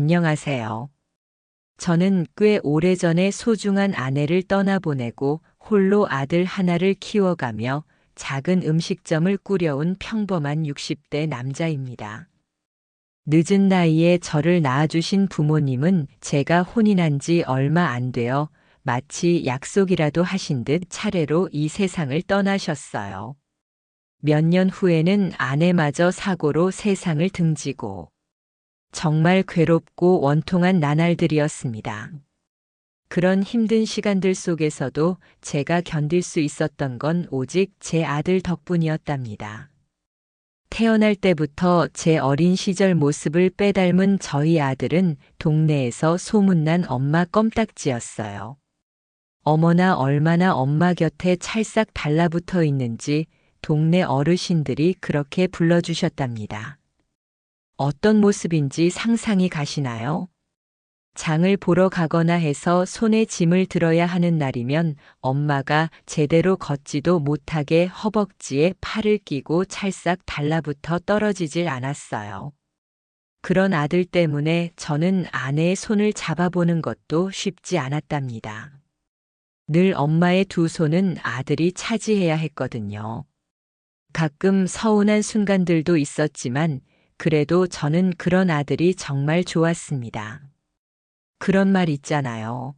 안녕하세요. 저는 꽤 오래전에 소중한 아내를 떠나보내고 홀로 아들 하나를 키워가며 작은 음식점을 꾸려온 평범한 60대 남자입니다. 늦은 나이에 저를 낳아주신 부모님은 제가 혼인한 지 얼마 안 되어 마치 약속이라도 하신 듯 차례로 이 세상을 떠나셨어요. 몇 년 후에는 아내마저 사고로 세상을 등지고 정말 괴롭고 원통한 나날들이었습니다. 그런 힘든 시간들 속에서도 제가 견딜 수 있었던 건 오직 제 아들 덕분이었답니다. 태어날 때부터 제 어린 시절 모습을 빼닮은 저희 아들은 동네에서 소문난 엄마 껌딱지였어요. 어머나 얼마나 엄마 곁에 찰싹 달라붙어 있는지 동네 어르신들이 그렇게 불러주셨답니다. 어떤 모습인지 상상이 가시나요? 장을 보러 가거나 해서 손에 짐을 들어야 하는 날이면 엄마가 제대로 걷지도 못하게 허벅지에 팔을 끼고 찰싹 달라붙어 떨어지질 않았어요. 그런 아들 때문에 저는 아내의 손을 잡아보는 것도 쉽지 않았답니다. 늘 엄마의 두 손은 아들이 차지해야 했거든요. 가끔 서운한 순간들도 있었지만 그래도 저는 그런 아들이 정말 좋았습니다. 그런 말 있잖아요.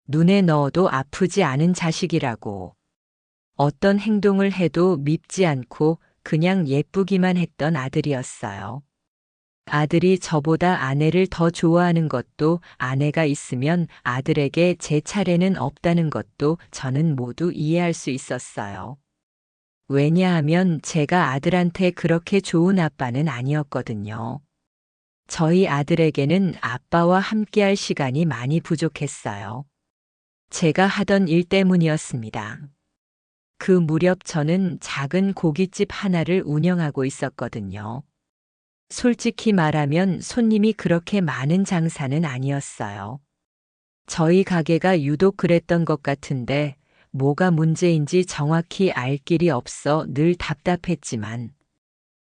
눈에 넣어도 아프지 않은 자식이라고. 어떤 행동을 해도 밉지 않고 그냥 예쁘기만 했던 아들이었어요. 아들이 저보다 아내를 더 좋아하는 것도 아내가 있으면 아들에게 제 차례는 없다는 것도 저는 모두 이해할 수 있었어요. 왜냐하면 제가 아들한테 그렇게 좋은 아빠는 아니었거든요. 저희 아들에게는 아빠와 함께할 시간이 많이 부족했어요. 제가 하던 일 때문이었습니다. 그 무렵 저는 작은 고깃집 하나를 운영하고 있었거든요. 솔직히 말하면 손님이 그렇게 많은 장사는 아니었어요. 저희 가게가 유독 그랬던 것 같은데 뭐가 문제인지 정확히 알 길이 없어 늘 답답했지만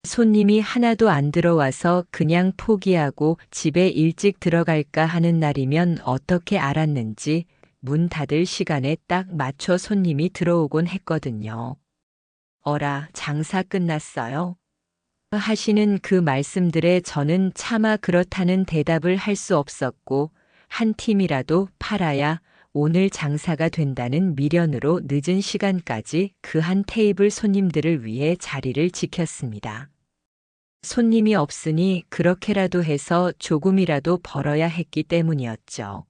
손님이 하나도 안 들어와서 그냥 포기하고 집에 일찍 들어갈까 하는 날이면 어떻게 알았는지 문 닫을 시간에 딱 맞춰 손님이 들어오곤 했거든요. 어라, 장사 끝났어요? 하시는 그 말씀들에 저는 차마 그렇다는 대답을 할 수 없었고 한 팀이라도 팔아야 오늘 장사가 된다는 미련으로 늦은 시간까지 그 한 테이블 손님들을 위해 자리를 지켰습니다. 손님이 없으니 그렇게라도 해서 조금이라도 벌어야 했기 때문이었죠.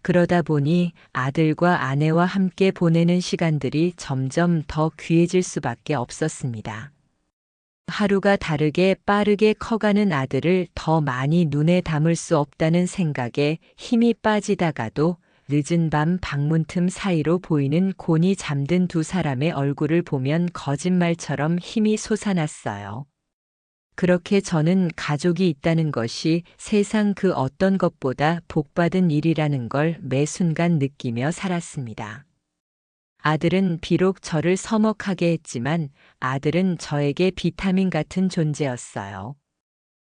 그러다 보니 아들과 아내와 함께 보내는 시간들이 점점 더 귀해질 수밖에 없었습니다. 하루가 다르게 빠르게 커가는 아들을 더 많이 눈에 담을 수 없다는 생각에 힘이 빠지다가도 늦은 밤 방문 틈 사이로 보이는 곤히 잠든 두 사람의 얼굴을 보면 거짓말처럼 힘이 솟아났어요. 그렇게 저는 가족이 있다는 것이 세상 그 어떤 것보다 복받은 일이라는 걸 매 순간 느끼며 살았습니다. 아들은 비록 저를 서먹하게 했지만 아들은 저에게 비타민 같은 존재였어요.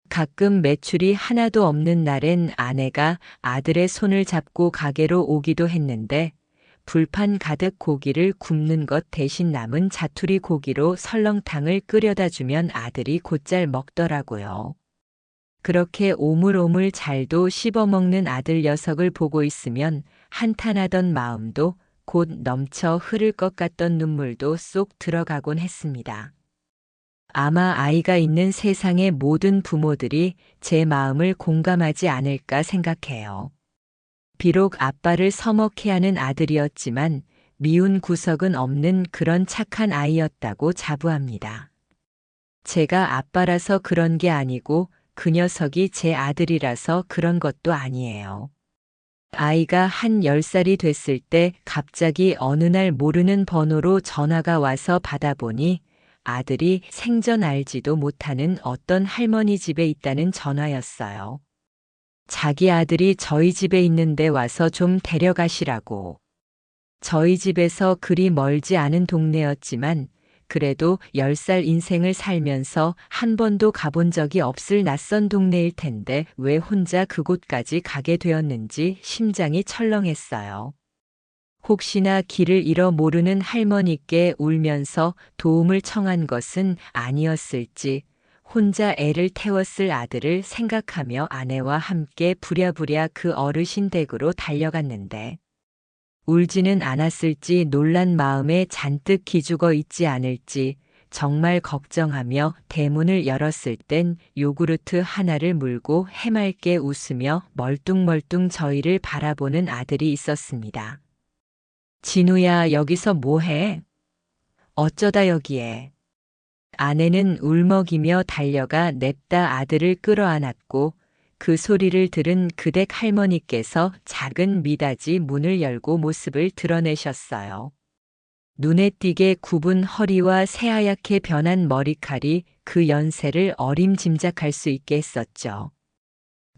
가끔 매출이 하나도 없는 날엔 아내가 아들의 손을 잡고 가게로 오기도 했는데 불판 가득 고기를 굽는 것 대신 남은 자투리 고기로 설렁탕을 끓여다 주면 아들이 곧잘 먹더라고요. 그렇게 오물오물 잘도 씹어먹는 아들 녀석을 보고 있으면 한탄하던 마음도 곧 넘쳐 흐를 것 같던 눈물도 쏙 들어가곤 했습니다. 아마 아이가 있는 세상의 모든 부모들이 제 마음을 공감하지 않을까 생각해요. 비록 아빠를 서먹해 하는 아들이었지만 미운 구석은 없는 그런 착한 아이였다고 자부합니다. 제가 아빠라서 그런 게 아니고 그 녀석이 제 아들이라서 그런 것도 아니에요. 아이가 한 10살이 됐을 때 갑자기 어느 날 모르는 번호로 전화가 와서 받아보니 아들이 생전 알지도 못하는 어떤 할머니 집에 있다는 전화였어요. 자기 아들이 저희 집에 있는데 와서 좀 데려가시라고. 저희 집에서 그리 멀지 않은 동네였지만 그래도 10살 인생을 살면서 한 번도 가본 적이 없을 낯선 동네일 텐데 왜 혼자 그곳까지 가게 되었는지 심장이 철렁했어요. 혹시나 길을 잃어 모르는 할머니께 울면서 도움을 청한 것은 아니었을지, 혼자 애를 태웠을 아들을 생각하며 아내와 함께 부랴부랴 그 어르신 댁으로 달려갔는데, 울지는 않았을지 놀란 마음에 잔뜩 기죽어 있지 않을지 정말 걱정하며 대문을 열었을 땐 요구르트 하나를 물고 해맑게 웃으며 멀뚱멀뚱 저희를 바라보는 아들이 있었습니다. 진우야, 여기서 뭐해? 어쩌다 여기에? 아내는 울먹이며 달려가 냅다 아들을 끌어안았고 그 소리를 들은 그댁 할머니께서 작은 미닫이 문을 열고 모습을 드러내셨어요. 눈에 띄게 굽은 허리와 새하얗게 변한 머리칼이 그 연세를 어림짐작할 수 있게 했었죠.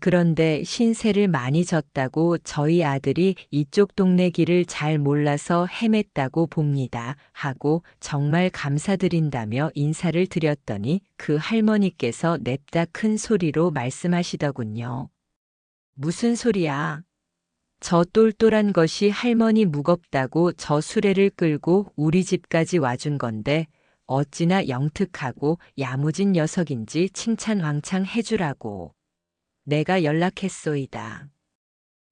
그런데 신세를 많이 졌다고 저희 아들이 이쪽 동네 길을 잘 몰라서 헤맸다고 봅니다 하고 정말 감사드린다며 인사를 드렸더니 그 할머니께서 냅다 큰 소리로 말씀하시더군요. 무슨 소리야? 저 똘똘한 것이 할머니 무겁다고 저 수레를 끌고 우리 집까지 와준 건데 어찌나 영특하고 야무진 녀석인지 칭찬 왕창 해주라고. 내가 연락했소이다.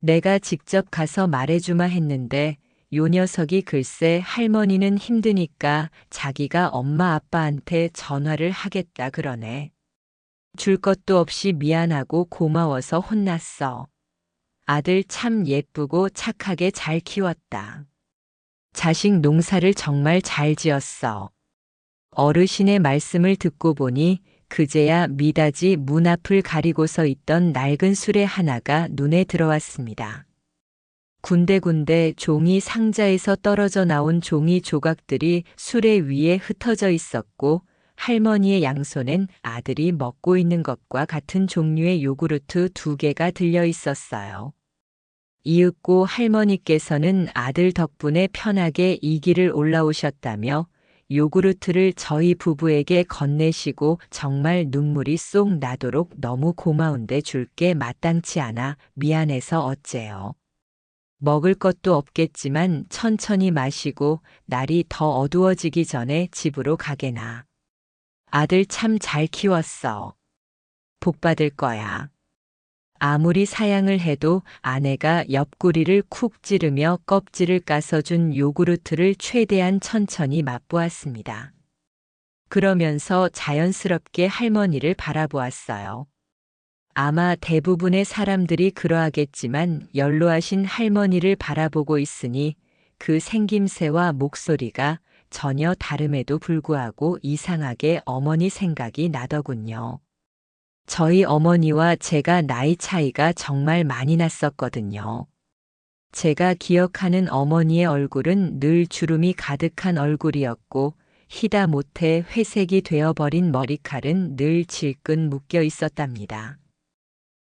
내가 직접 가서 말해주마 했는데 요 녀석이 글쎄 할머니는 힘드니까 자기가 엄마 아빠한테 전화를 하겠다 그러네. 줄 것도 없이 미안하고 고마워서 혼났어. 아들 참 예쁘고 착하게 잘 키웠다. 자식 농사를 정말 잘 지었어. 어르신의 말씀을 듣고 보니 그제야 미닫이 문 앞을 가리고서 있던 낡은 수레 하나가 눈에 들어왔습니다. 군데군데 종이 상자에서 떨어져 나온 종이 조각들이 수레 위에 흩어져 있었고 할머니의 양손엔 아들이 먹고 있는 것과 같은 종류의 요구르트 2개가 들려 있었어요. 이윽고 할머니께서는 아들 덕분에 편하게 이 길을 올라오셨다며 요구르트를 저희 부부에게 건네시고 정말 눈물이 쏙 나도록 너무 고마운데 줄게 마땅치 않아 미안해서 어째요. 먹을 것도 없겠지만 천천히 마시고 날이 더 어두워지기 전에 집으로 가게나. 아들 참 잘 키웠어. 복 받을 거야. 아무리 사양을 해도 아내가 옆구리를 쿡 찌르며 껍질을 까서 준 요구르트를 최대한 천천히 맛보았습니다. 그러면서 자연스럽게 할머니를 바라보았어요. 아마 대부분의 사람들이 그러하겠지만 연로하신 할머니를 바라보고 있으니 그 생김새와 목소리가 전혀 다름에도 불구하고 이상하게 어머니 생각이 나더군요. 저희 어머니와 제가 나이 차이가 정말 많이 났었거든요. 제가 기억하는 어머니의 얼굴은 늘 주름이 가득한 얼굴이었고 희다 못해 회색이 되어버린 머리칼은 늘 질끈 묶여 있었답니다.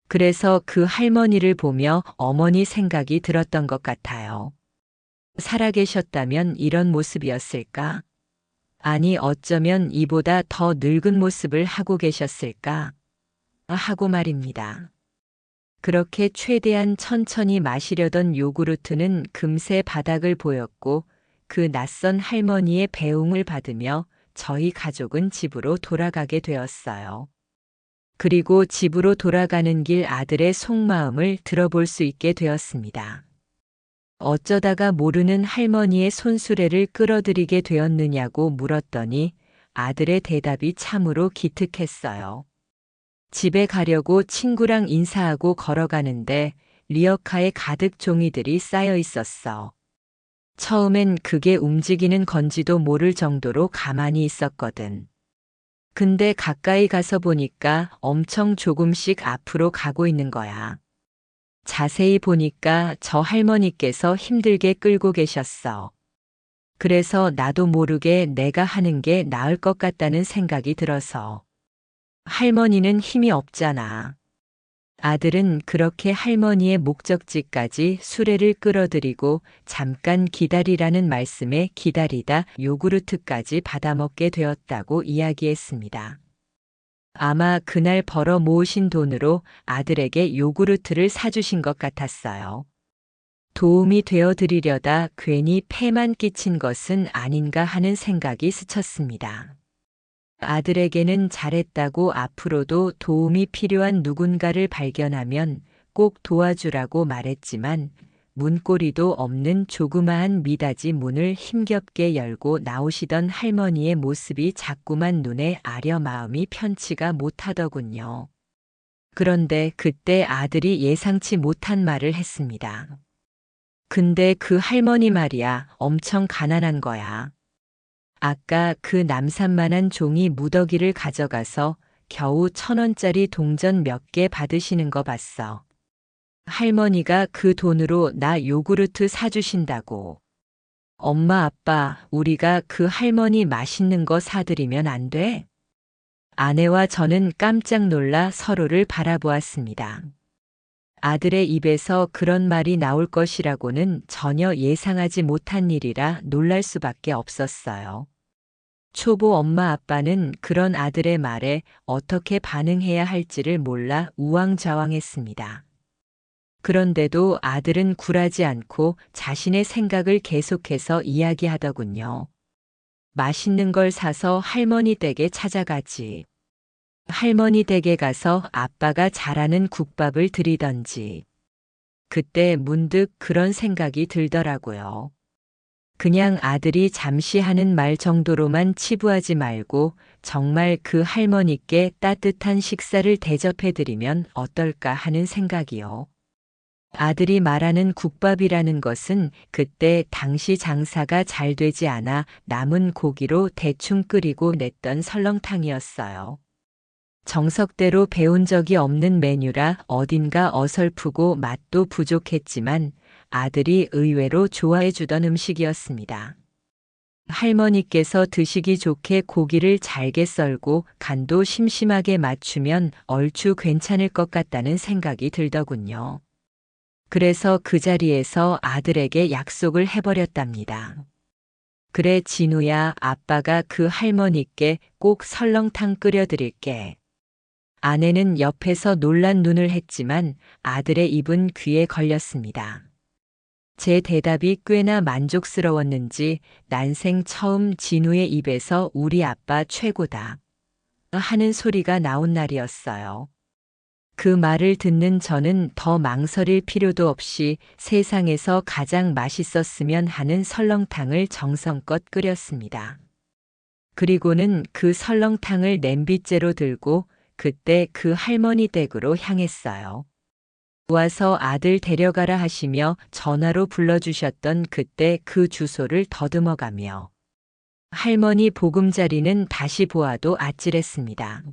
그래서 그 할머니를 보며 어머니 생각이 들었던 것 같아요. 살아계셨다면 이런 모습이었을까? 아니 어쩌면 이보다 더 늙은 모습을 하고 계셨을까? 하고 말입니다. 그렇게 최대한 천천히 마시려던 요구르트는 금세 바닥을 보였고 그 낯선 할머니의 배웅을 받으며 저희 가족은 집으로 돌아가게 되었어요. 그리고 집으로 돌아가는 길 아들의 속마음을 들어볼 수 있게 되었습니다. 어쩌다가 모르는 할머니의 손수레를 끌어들이게 되었느냐고 물었더니 아들의 대답이 참으로 기특했어요. 집에 가려고 친구랑 인사하고 걸어가는데 리어카에 가득 종이들이 쌓여 있었어. 처음엔 그게 움직이는 건지도 모를 정도로 가만히 있었거든. 근데 가까이 가서 보니까 엄청 조금씩 앞으로 가고 있는 거야. 자세히 보니까 저 할머니께서 힘들게 끌고 계셨어. 그래서 나도 모르게 내가 하는 게 나을 것 같다는 생각이 들어서. 할머니는 힘이 없잖아. 아들은 그렇게 할머니의 목적지까지 수레를 끌어들이고 잠깐 기다리라는 말씀에 기다리다 요구르트까지 받아먹게 되었다고 이야기했습니다. 아마 그날 벌어 모으신 돈으로 아들에게 요구르트를 사주신 것 같았어요. 도움이 되어 드리려다 괜히 폐만 끼친 것은 아닌가 하는 생각이 스쳤습니다. 아들에게는 잘했다고 앞으로도 도움이 필요한 누군가를 발견하면 꼭 도와주라고 말했지만 문고리도 없는 조그마한 미닫이 문을 힘겹게 열고 나오시던 할머니의 모습이 자꾸만 눈에 아려 마음이 편치가 못하더군요. 그런데 그때 아들이 예상치 못한 말을 했습니다. 근데 그 할머니 말이야, 엄청 가난한 거야. 아까 그 남산만한 종이 무더기를 가져가서 겨우 1,000원짜리 동전 몇 개 받으시는 거 봤어. 할머니가 그 돈으로 나 요구르트 사주신다고. 엄마 아빠, 우리가 그 할머니 맛있는 거 사드리면 안 돼? 아내와 저는 깜짝 놀라 서로를 바라보았습니다. 아들의 입에서 그런 말이 나올 것이라고는 전혀 예상하지 못한 일이라 놀랄 수밖에 없었어요. 초보 엄마 아빠는 그런 아들의 말에 어떻게 반응해야 할지를 몰라 우왕좌왕했습니다. 그런데도 아들은 굴하지 않고 자신의 생각을 계속해서 이야기하더군요. 맛있는 걸 사서 할머니 댁에 찾아가지. 할머니 댁에 가서 아빠가 잘하는 국밥을 드리던지. 그때 문득 그런 생각이 들더라고요. 그냥 아들이 잠시 하는 말 정도로만 치부하지 말고 정말 그 할머니께 따뜻한 식사를 대접해드리면 어떨까 하는 생각이요. 아들이 말하는 국밥이라는 것은 그때 당시 장사가 잘 되지 않아 남은 고기로 대충 끓이고 냈던 설렁탕이었어요. 정석대로 배운 적이 없는 메뉴라 어딘가 어설프고 맛도 부족했지만 아들이 의외로 좋아해 주던 음식이었습니다. 할머니께서 드시기 좋게 고기를 잘게 썰고 간도 심심하게 맞추면 얼추 괜찮을 것 같다는 생각이 들더군요. 그래서 그 자리에서 아들에게 약속을 해버렸답니다. 그래 진우야, 아빠가 그 할머니께 꼭 설렁탕 끓여드릴게. 아내는 옆에서 놀란 눈을 했지만 아들의 입은 귀에 걸렸습니다. 제 대답이 꽤나 만족스러웠는지 난생 처음 진우의 입에서 우리 아빠 최고다 하는 소리가 나온 날이었어요. 그 말을 듣는 저는 더 망설일 필요도 없이 세상에서 가장 맛있었으면 하는 설렁탕을 정성껏 끓였습니다. 그리고는 그 설렁탕을 냄비째로 들고 그때 그 할머니 댁으로 향했어요. 와서 아들 데려가라 하시며 전화로 불러주셨던 그때 그 주소를 더듬어가며 할머니 보금자리는 다시 보아도 아찔했습니다.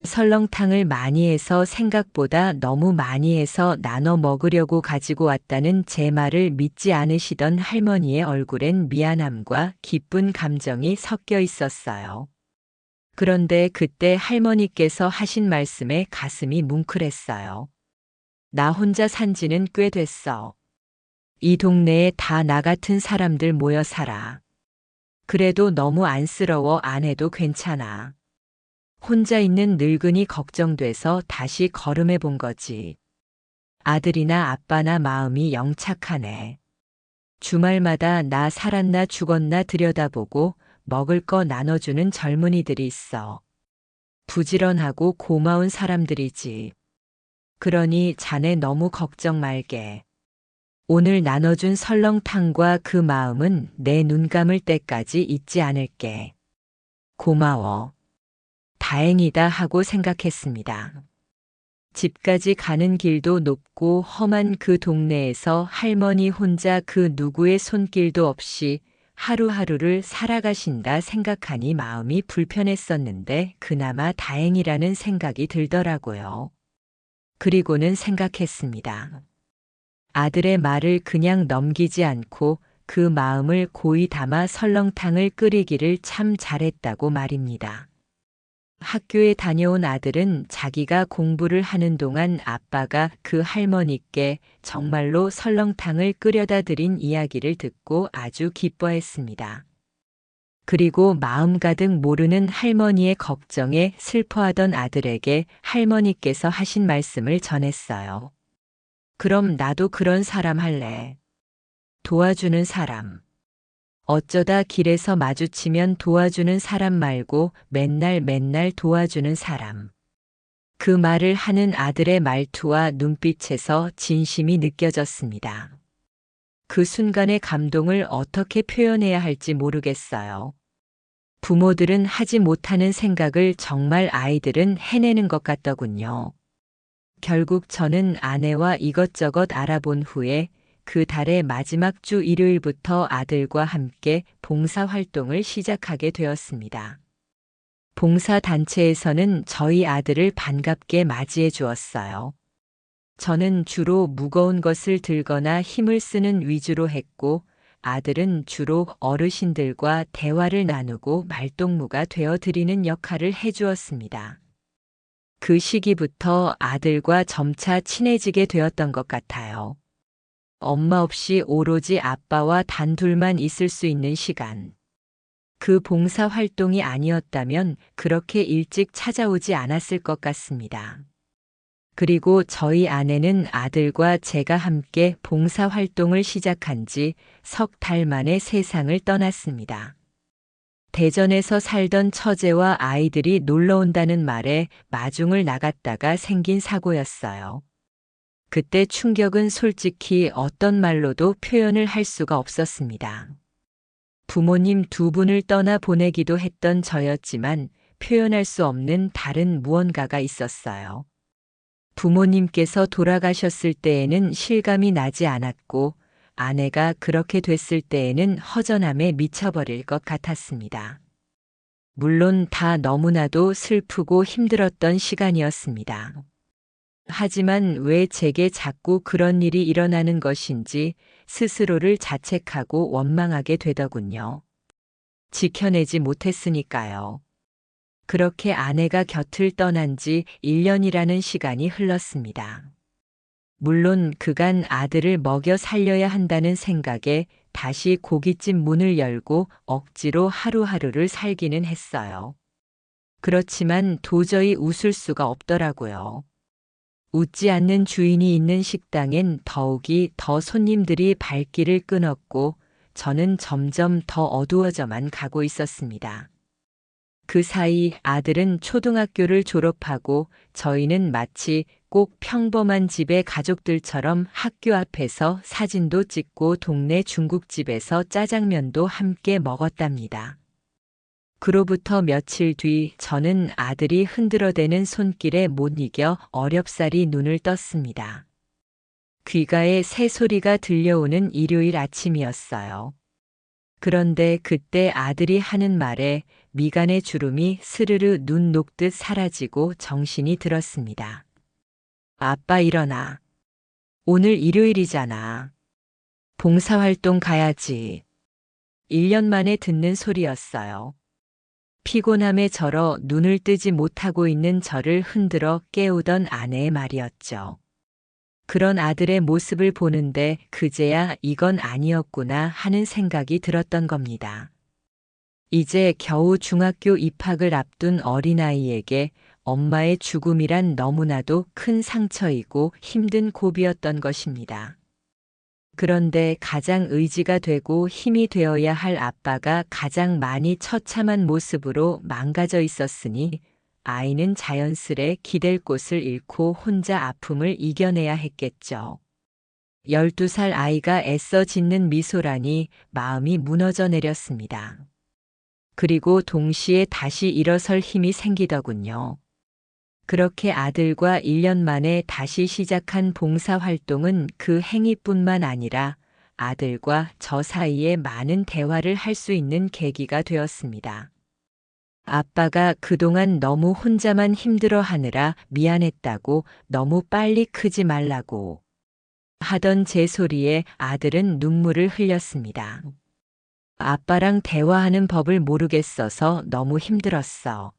설렁탕을 많이 해서 생각보다 너무 많이 해서 나눠 먹으려고 가지고 왔다는 제 말을 믿지 않으시던 할머니의 얼굴엔 미안함과 기쁜 감정이 섞여 있었어요. 그런데 그때 할머니께서 하신 말씀에 가슴이 뭉클했어요. 나 혼자 산 지는 꽤 됐어. 이 동네에 다 나 같은 사람들 모여 살아. 그래도 너무 안쓰러워 안 해도 괜찮아. 혼자 있는 늙은이 걱정돼서 다시 걸음해 본 거지. 아들이나 아빠나 마음이 영 착하네. 주말마다 나 살았나 죽었나 들여다보고 먹을 거 나눠주는 젊은이들이 있어. 부지런하고 고마운 사람들이지. 그러니 자네 너무 걱정 말게. 오늘 나눠준 설렁탕과 그 마음은 내 눈 감을 때까지 잊지 않을게. 고마워. 다행이다 하고 생각했습니다. 집까지 가는 길도 높고 험한 그 동네에서 할머니 혼자 그 누구의 손길도 없이 하루하루를 살아가신다 생각하니 마음이 불편했었는데 그나마 다행이라는 생각이 들더라고요. 그리고는 생각했습니다. 아들의 말을 그냥 넘기지 않고 그 마음을 고이 담아 설렁탕을 끓이기를 참 잘했다고 말입니다. 학교에 다녀온 아들은 자기가 공부를 하는 동안 아빠가 그 할머니께 정말로 설렁탕을 끓여다 드린 이야기를 듣고 아주 기뻐했습니다. 그리고 마음 가득 모르는 할머니의 걱정에 슬퍼하던 아들에게 할머니께서 하신 말씀을 전했어요. 그럼 나도 그런 사람 할래. 도와주는 사람. 어쩌다 길에서 마주치면 도와주는 사람 말고 맨날 맨날 도와주는 사람. 그 말을 하는 아들의 말투와 눈빛에서 진심이 느껴졌습니다. 그 순간의 감동을 어떻게 표현해야 할지 모르겠어요. 부모들은 하지 못하는 생각을 정말 아이들은 해내는 것 같더군요. 결국 저는 아내와 이것저것 알아본 후에 그 달의 마지막 주 일요일부터 아들과 함께 봉사활동을 시작하게 되었습니다. 봉사단체에서는 저희 아들을 반갑게 맞이해 주었어요. 저는 주로 무거운 것을 들거나 힘을 쓰는 위주로 했고, 아들은 주로 어르신들과 대화를 나누고 말동무가 되어 드리는 역할을 해주었습니다. 그 시기부터 아들과 점차 친해지게 되었던 것 같아요. 엄마 없이 오로지 아빠와 단둘만 있을 수 있는 시간. 그 봉사 활동이 아니었다면 그렇게 일찍 찾아오지 않았을 것 같습니다. 그리고 저희 아내는 아들과 제가 함께 봉사 활동을 시작한 지 석 달 만에 세상을 떠났습니다. 대전에서 살던 처제와 아이들이 놀러 온다는 말에 마중을 나갔다가 생긴 사고였어요. 그때 충격은 솔직히 어떤 말로도 표현을 할 수가 없었습니다. 부모님 두 분을 떠나 보내기도 했던 저였지만 표현할 수 없는 다른 무언가가 있었어요. 부모님께서 돌아가셨을 때에는 실감이 나지 않았고 아내가 그렇게 됐을 때에는 허전함에 미쳐버릴 것 같았습니다. 물론 다 너무나도 슬프고 힘들었던 시간이었습니다. 하지만 왜 제게 자꾸 그런 일이 일어나는 것인지 스스로를 자책하고 원망하게 되더군요. 지켜내지 못했으니까요. 그렇게 아내가 곁을 떠난 지 1년이라는 시간이 흘렀습니다. 물론 그간 아들을 먹여 살려야 한다는 생각에 다시 고깃집 문을 열고 억지로 하루하루를 살기는 했어요. 그렇지만 도저히 웃을 수가 없더라고요. 웃지 않는 주인이 있는 식당엔 더욱이 더 손님들이 발길을 끊었고 저는 점점 더 어두워져만 가고 있었습니다. 그 사이 아들은 초등학교를 졸업하고 저희는 마치 꼭 평범한 집의 가족들처럼 학교 앞에서 사진도 찍고 동네 중국집에서 짜장면도 함께 먹었답니다. 그로부터 며칠 뒤 저는 아들이 흔들어대는 손길에 못 이겨 어렵사리 눈을 떴습니다. 귀가에 새소리가 들려오는 일요일 아침이었어요. 그런데 그때 아들이 하는 말에 미간의 주름이 스르르 눈 녹듯 사라지고 정신이 들었습니다. 아빠 일어나. 오늘 일요일이잖아. 봉사활동 가야지. 1년 만에 듣는 소리였어요. 피곤함에 절어 눈을 뜨지 못하고 있는 저를 흔들어 깨우던 아내의 말이었죠. 그런 아들의 모습을 보는데 그제야 이건 아니었구나 하는 생각이 들었던 겁니다. 이제 겨우 중학교 입학을 앞둔 어린아이에게 엄마의 죽음이란 너무나도 큰 상처이고 힘든 고비였던 것입니다. 그런데 가장 의지가 되고 힘이 되어야 할 아빠가 가장 많이 처참한 모습으로 망가져 있었으니 아이는 자연스레 기댈 곳을 잃고 혼자 아픔을 이겨내야 했겠죠. 12살 아이가 애써 짓는 미소라니 마음이 무너져 내렸습니다. 그리고 동시에 다시 일어설 힘이 생기더군요. 그렇게 아들과 1년 만에 다시 시작한 봉사활동은 그 행위뿐만 아니라 아들과 저 사이에 많은 대화를 할 수 있는 계기가 되었습니다. 아빠가 그동안 너무 혼자만 힘들어하느라 미안했다고 너무 빨리 크지 말라고 하던 제 소리에 아들은 눈물을 흘렸습니다. 아빠랑 대화하는 법을 모르겠어서 너무 힘들었어.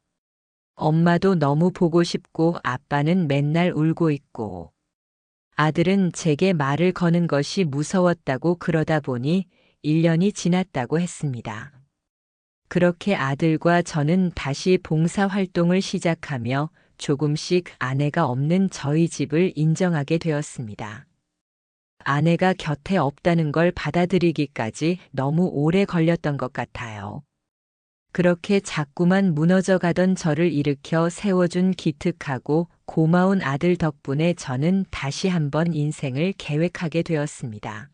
엄마도 너무 보고 싶고 아빠는 맨날 울고 있고 아들은 제게 말을 거는 것이 무서웠다고 그러다 보니 1년이 지났다고 했습니다. 그렇게 아들과 저는 다시 봉사활동을 시작하며 조금씩 아내가 없는 저희 집을 인정하게 되었습니다. 아내가 곁에 없다는 걸 받아들이기까지 너무 오래 걸렸던 것 같아요. 그렇게 자꾸만 무너져 가던 저를 일으켜 세워준 기특하고 고마운 아들 덕분에 저는 다시 한번 인생을 계획하게 되었습니다.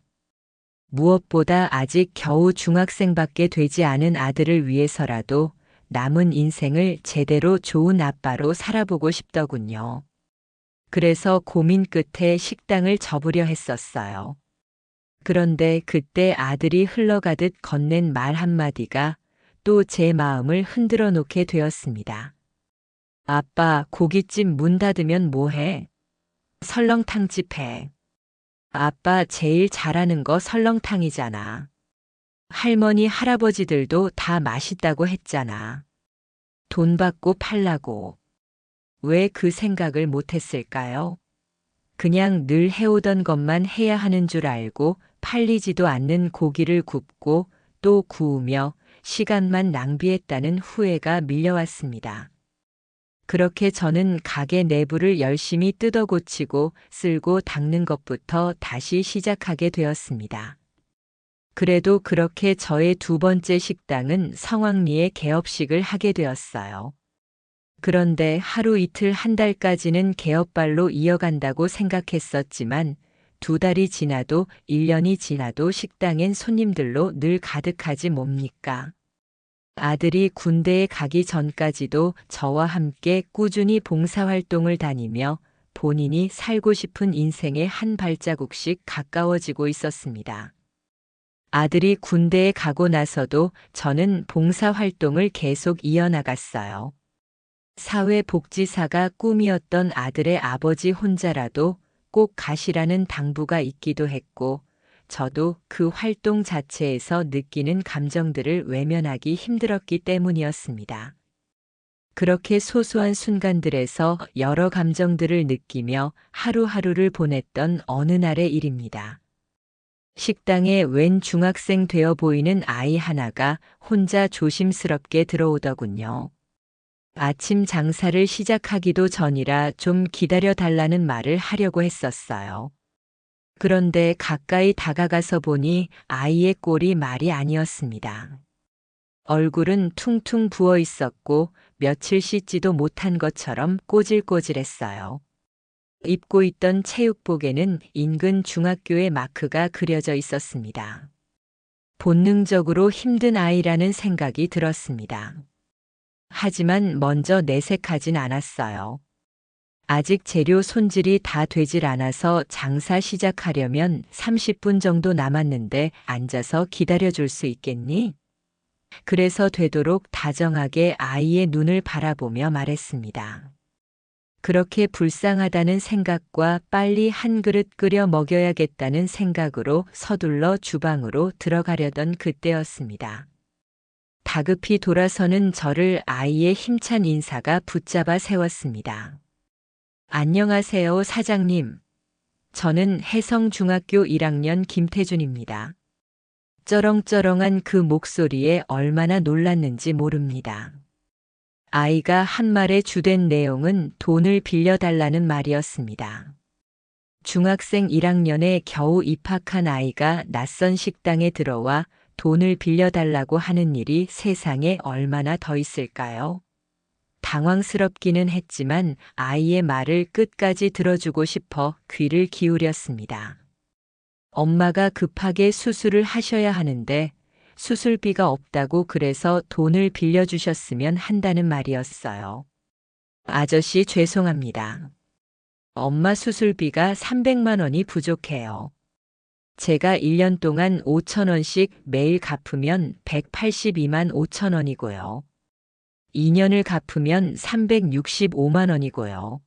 무엇보다 아직 겨우 중학생밖에 되지 않은 아들을 위해서라도 남은 인생을 제대로 좋은 아빠로 살아보고 싶더군요. 그래서 고민 끝에 식당을 접으려 했었어요. 그런데 그때 아들이 흘러가듯 건넨 말 한마디가 또 제 마음을 흔들어 놓게 되었습니다. 아빠, 고깃집 문 닫으면 뭐해? 설렁탕집 해. 아빠 제일 잘하는 거 설렁탕이잖아. 할머니, 할아버지들도 다 맛있다고 했잖아. 돈 받고 팔라고. 왜 그 생각을 못 했을까요? 그냥 늘 해오던 것만 해야 하는 줄 알고 팔리지도 않는 고기를 굽고 또 구우며 시간만 낭비했다는 후회가 밀려왔습니다. 그렇게 저는 가게 내부를 열심히 뜯어 고치고 쓸고 닦는 것부터 다시 시작하게 되었습니다. 그래도 그렇게 저의 두 번째 식당은 성황리에 개업식을 하게 되었어요. 그런데 하루 이틀 한 달까지는 개업발로 이어간다고 생각했었지만 2달이 지나도 1년이 지나도 식당엔 손님들로 늘 가득하지 뭡니까? 아들이 군대에 가기 전까지도 저와 함께 꾸준히 봉사활동을 다니며 본인이 살고 싶은 인생에 한 발자국씩 가까워지고 있었습니다. 아들이 군대에 가고 나서도 저는 봉사활동을 계속 이어나갔어요. 사회복지사가 꿈이었던 아들의 아버지 혼자라도 꼭 가시라는 당부가 있기도 했고, 저도 그 활동 자체에서 느끼는 감정들을 외면하기 힘들었기 때문이었습니다. 그렇게 소소한 순간들에서 여러 감정들을 느끼며 하루하루를 보냈던 어느 날의 일입니다. 식당에 웬 중학생 되어 보이는 아이 하나가 혼자 조심스럽게 들어오더군요. 아침 장사를 시작하기도 전이라 좀 기다려 달라는 말을 하려고 했었어요. 그런데 가까이 다가가서 보니 아이의 꼴이 말이 아니었습니다. 얼굴은 퉁퉁 부어 있었고 며칠 씻지도 못한 것처럼 꼬질꼬질했어요. 입고 있던 체육복에는 인근 중학교의 마크가 그려져 있었습니다. 본능적으로 힘든 아이라는 생각이 들었습니다. 하지만 먼저 내색하진 않았어요. 아직 재료 손질이 다 되질 않아서 장사 시작하려면 30분 정도 남았는데 앉아서 기다려줄 수 있겠니? 그래서 되도록 다정하게 아이의 눈을 바라보며 말했습니다. 그렇게 불쌍하다는 생각과 빨리 한 그릇 끓여 먹여야겠다는 생각으로 서둘러 주방으로 들어가려던 그때였습니다. 다급히 돌아서는 저를 아이의 힘찬 인사가 붙잡아 세웠습니다. 안녕하세요, 사장님. 저는 혜성중학교 1학년 김태준입니다. 쩌렁쩌렁한 그 목소리에 얼마나 놀랐는지 모릅니다. 아이가 한 말의 주된 내용은 돈을 빌려달라는 말이었습니다. 중학생 1학년에 겨우 입학한 아이가 낯선 식당에 들어와 돈을 빌려달라고 하는 일이 세상에 얼마나 더 있을까요? 당황스럽기는 했지만 아이의 말을 끝까지 들어주고 싶어 귀를 기울였습니다. 엄마가 급하게 수술을 하셔야 하는데 수술비가 없다고 그래서 돈을 빌려주셨으면 한다는 말이었어요. 아저씨 죄송합니다. 엄마 수술비가 300만 원이 부족해요. 제가 1년 동안 5천 원씩 매일 갚으면 182만 5천 원이고요. 2년을 갚으면 365만 원이고요.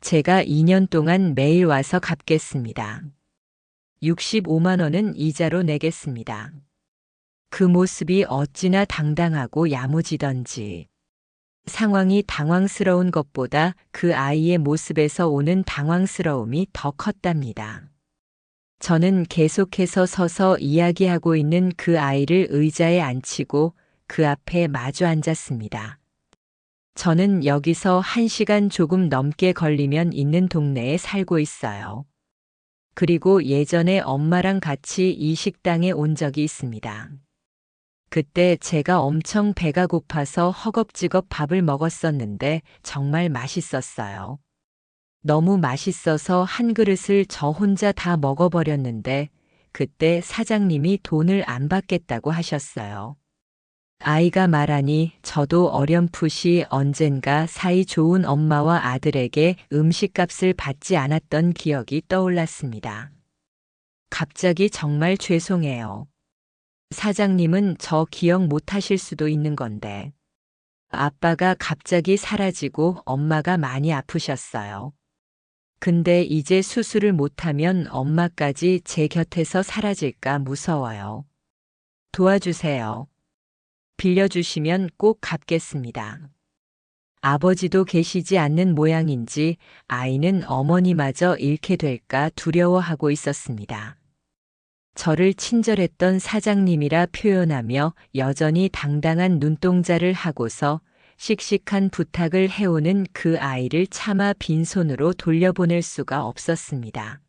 제가 2년 동안 매일 와서 갚겠습니다. 65만 원은 이자로 내겠습니다. 그 모습이 어찌나 당당하고 야무지던지. 상황이 당황스러운 것보다 그 아이의 모습에서 오는 당황스러움이 더 컸답니다. 저는 계속해서 서서 이야기하고 있는 그 아이를 의자에 앉히고 그 앞에 마주 앉았습니다. 저는 여기서 1시간 조금 넘게 걸리면 있는 동네에 살고 있어요. 그리고 예전에 엄마랑 같이 이 식당에 온 적이 있습니다. 그때 제가 엄청 배가 고파서 허겁지겁 밥을 먹었었는데 정말 맛있었어요. 너무 맛있어서 한 그릇을 저 혼자 다 먹어버렸는데 그때 사장님이 돈을 안 받겠다고 하셨어요. 아이가 말하니 저도 어렴풋이 언젠가 사이 좋은 엄마와 아들에게 음식값을 받지 않았던 기억이 떠올랐습니다. 갑자기 정말 죄송해요. 사장님은 저 기억 못 하실 수도 있는 건데. 아빠가 갑자기 사라지고 엄마가 많이 아프셨어요. 근데 이제 수술을 못하면 엄마까지 제 곁에서 사라질까 무서워요. 도와주세요. 빌려주시면 꼭 갚겠습니다. 아버지도 계시지 않는 모양인지 아이는 어머니마저 잃게 될까 두려워하고 있었습니다. 저를 친절했던 사장님이라 표현하며 여전히 당당한 눈동자를 하고서 씩씩한 부탁을 해오는 그 아이를 차마 빈손으로 돌려보낼 수가 없었습니다.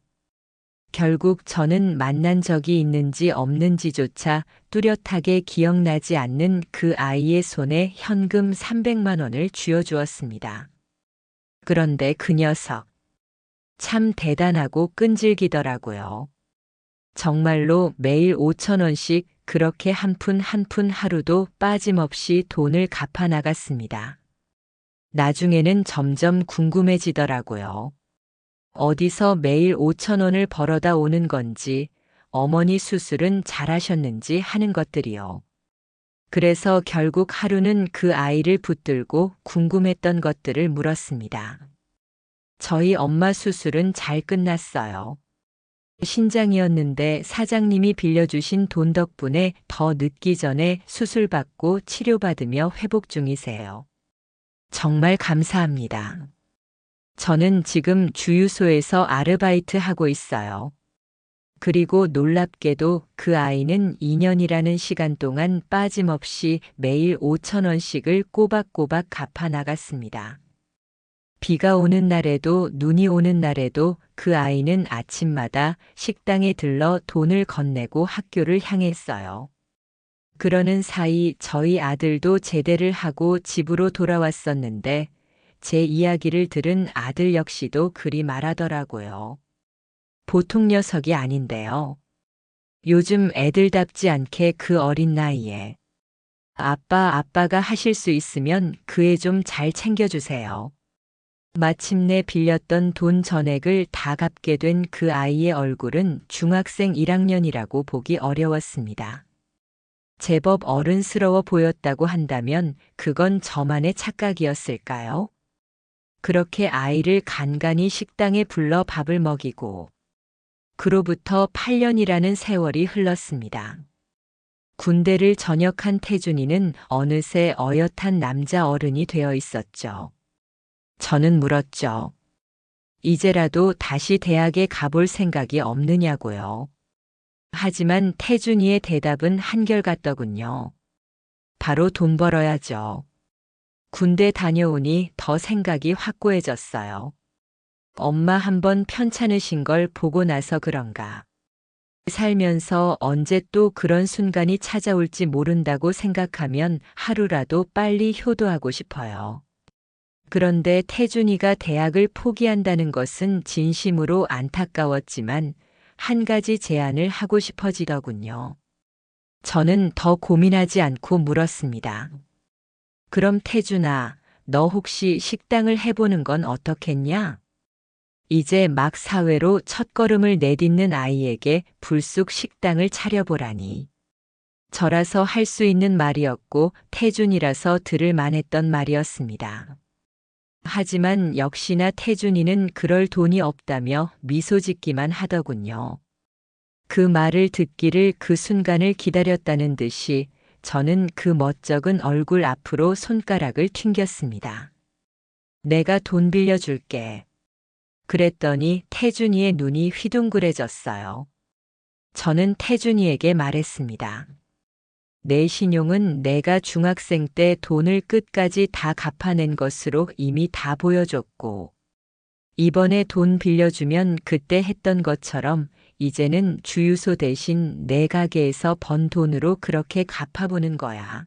결국 저는 만난 적이 있는지 없는지조차 뚜렷하게 기억나지 않는 그 아이의 손에 현금 300만 원을 쥐어주었습니다. 그런데 그 녀석 참 대단하고 끈질기더라고요. 정말로 매일 5천 원씩 그렇게 한 푼 한 푼 하루도 빠짐없이 돈을 갚아 나갔습니다. 나중에는 점점 궁금해지더라고요. 어디서 매일 5천 원을 벌어다 오는 건지, 어머니 수술은 잘하셨는지 하는 것들이요. 그래서 결국 하루는 그 아이를 붙들고 궁금했던 것들을 물었습니다. 저희 엄마 수술은 잘 끝났어요. 신장이었는데 사장님이 빌려주신 돈 덕분에 더 늦기 전에 수술받고 치료받으며 회복 중이세요. 정말 감사합니다. 저는 지금 주유소에서 아르바이트 하고 있어요. 그리고 놀랍게도 그 아이는 2년이라는 시간 동안 빠짐없이 매일 5천 원씩을 꼬박꼬박 갚아 나갔습니다. 비가 오는 날에도 눈이 오는 날에도 그 아이는 아침마다 식당에 들러 돈을 건네고 학교를 향했어요. 그러는 사이 저희 아들도 제대를 하고 집으로 돌아왔었는데 제 이야기를 들은 아들 역시도 그리 말하더라고요. 보통 녀석이 아닌데요. 요즘 애들답지 않게 그 어린 나이에. 아빠가 하실 수 있으면 그 애 좀 잘 챙겨주세요. 마침내 빌렸던 돈 전액을 다 갚게 된 그 아이의 얼굴은 중학생 1학년이라고 보기 어려웠습니다. 제법 어른스러워 보였다고 한다면 그건 저만의 착각이었을까요? 그렇게 아이를 간간히 식당에 불러 밥을 먹이고 그로부터 8년이라는 세월이 흘렀습니다. 군대를 전역한 태준이는 어느새 어엿한 남자 어른이 되어 있었죠. 저는 물었죠. 이제라도 다시 대학에 가볼 생각이 없느냐고요. 하지만 태준이의 대답은 한결같더군요. 바로 돈 벌어야죠. 군대 다녀오니 더 생각이 확고해졌어요. 엄마 한번 편찮으신 걸 보고 나서 그런가. 살면서 언제 또 그런 순간이 찾아올지 모른다고 생각하면 하루라도 빨리 효도하고 싶어요. 그런데 태준이가 대학을 포기한다는 것은 진심으로 안타까웠지만 한 가지 제안을 하고 싶어지더군요. 저는 더 고민하지 않고 물었습니다. 그럼 태준아, 너 혹시 식당을 해보는 건 어떻겠냐? 이제 막 사회로 첫걸음을 내딛는 아이에게 불쑥 식당을 차려보라니. 저라서 할 수 있는 말이었고 태준이라서 들을 만했던 말이었습니다. 하지만 역시나 태준이는 그럴 돈이 없다며 미소 짓기만 하더군요. 그 말을 듣기를 그 순간을 기다렸다는 듯이 저는 그 멋쩍은 얼굴 앞으로 손가락을 튕겼습니다. 내가 돈 빌려줄게. 그랬더니 태준이의 눈이 휘둥그레졌어요. 저는 태준이에게 말했습니다. 내 신용은 내가 중학생 때 돈을 끝까지 다 갚아낸 것으로 이미 다 보여줬고, 이번에 돈 빌려주면 그때 했던 것처럼 이제는 주유소 대신 내 가게에서 번 돈으로 그렇게 갚아보는 거야.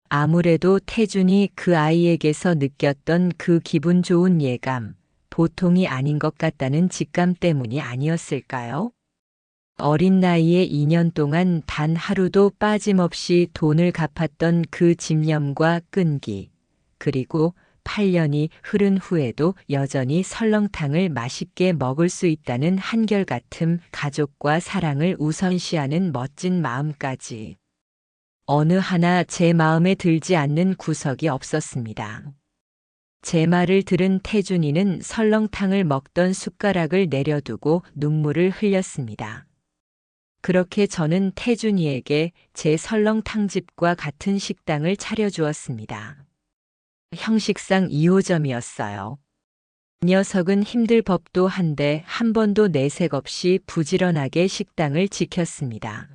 아무래도 태준이 그 아이에게서 느꼈던 그 기분 좋은 예감, 보통이 아닌 것 같다는 직감 때문이 아니었을까요? 어린 나이에 2년 동안 단 하루도 빠짐없이 돈을 갚았던 그 집념과 끈기, 그리고 8년이 흐른 후에도 여전히 설렁탕을 맛있게 먹을 수 있다는 한결같음, 가족과 사랑을 우선시하는 멋진 마음까지. 어느 하나 제 마음에 들지 않는 구석이 없었습니다. 제 말을 들은 태준이는 설렁탕을 먹던 숟가락을 내려두고 눈물을 흘렸습니다. 그렇게 저는 태준이에게 제 설렁탕집과 같은 식당을 차려주었습니다. 형식상 2호점이었어요. 녀석은 힘들 법도 한데 한 번도 내색 없이 부지런하게 식당을 지켰습니다.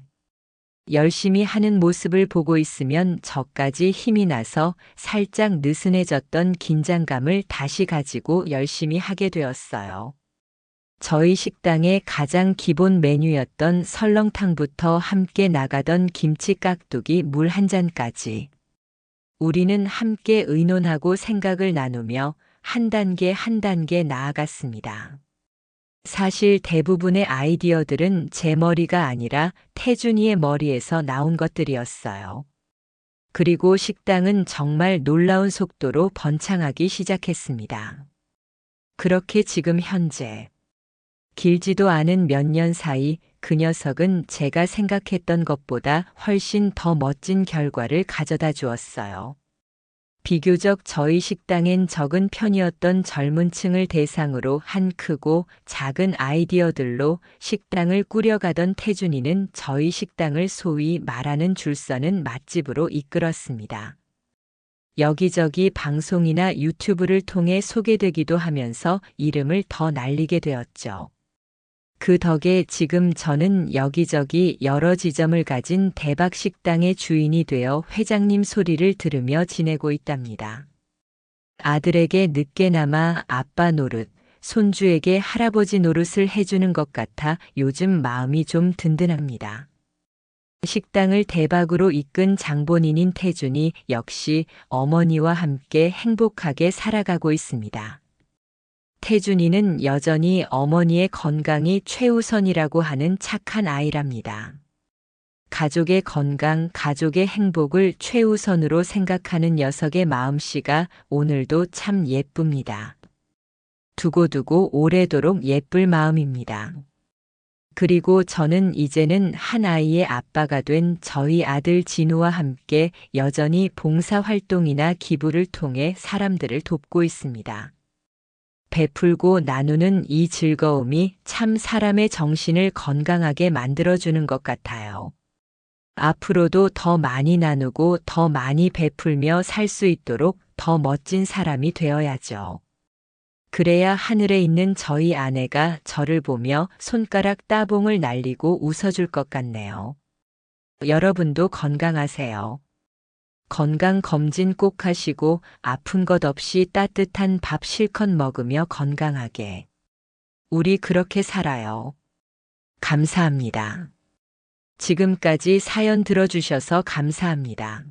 열심히 하는 모습을 보고 있으면 저까지 힘이 나서 살짝 느슨해졌던 긴장감을 다시 가지고 열심히 하게 되었어요. 저희 식당의 가장 기본 메뉴였던 설렁탕부터 함께 나가던 김치 깍두기 물 한 잔까지. 우리는 함께 의논하고 생각을 나누며 한 단계 한 단계 나아갔습니다. 사실 대부분의 아이디어들은 제 머리가 아니라 태준이의 머리에서 나온 것들이었어요. 그리고 식당은 정말 놀라운 속도로 번창하기 시작했습니다. 그렇게 지금 현재 길지도 않은 몇 년 사이 그 녀석은 제가 생각했던 것보다 훨씬 더 멋진 결과를 가져다 주었어요. 비교적 저희 식당엔 적은 편이었던 젊은 층을 대상으로 한 크고 작은 아이디어들로 식당을 꾸려가던 태준이는 저희 식당을 소위 말하는 줄 서는 맛집으로 이끌었습니다. 여기저기 방송이나 유튜브를 통해 소개되기도 하면서 이름을 더 날리게 되었죠. 그 덕에 지금 저는 여기저기 여러 지점을 가진 대박 식당의 주인이 되어 회장님 소리를 들으며 지내고 있답니다. 아들에게 늦게나마 아빠 노릇, 손주에게 할아버지 노릇을 해주는 것 같아 요즘 마음이 좀 든든합니다. 식당을 대박으로 이끈 장본인인 태준이 역시 어머니와 함께 행복하게 살아가고 있습니다. 태준이는 여전히 어머니의 건강이 최우선이라고 하는 착한 아이랍니다. 가족의 건강, 가족의 행복을 최우선으로 생각하는 녀석의 마음씨가 오늘도 참 예쁩니다. 두고두고 오래도록 예쁠 마음입니다. 그리고 저는 이제는 한 아이의 아빠가 된 저희 아들 진우와 함께 여전히 봉사활동이나 기부를 통해 사람들을 돕고 있습니다. 베풀고 나누는 이 즐거움이 참 사람의 정신을 건강하게 만들어주는 것 같아요. 앞으로도 더 많이 나누고 더 많이 베풀며 살 수 있도록 더 멋진 사람이 되어야죠. 그래야 하늘에 있는 저희 아내가 저를 보며 손가락 따봉을 날리고 웃어줄 것 같네요. 여러분도 건강하세요. 건강검진 꼭 하시고 아픈 것 없이 따뜻한 밥 실컷 먹으며 건강하게. 우리 그렇게 살아요. 감사합니다. 지금까지 사연 들어주셔서 감사합니다.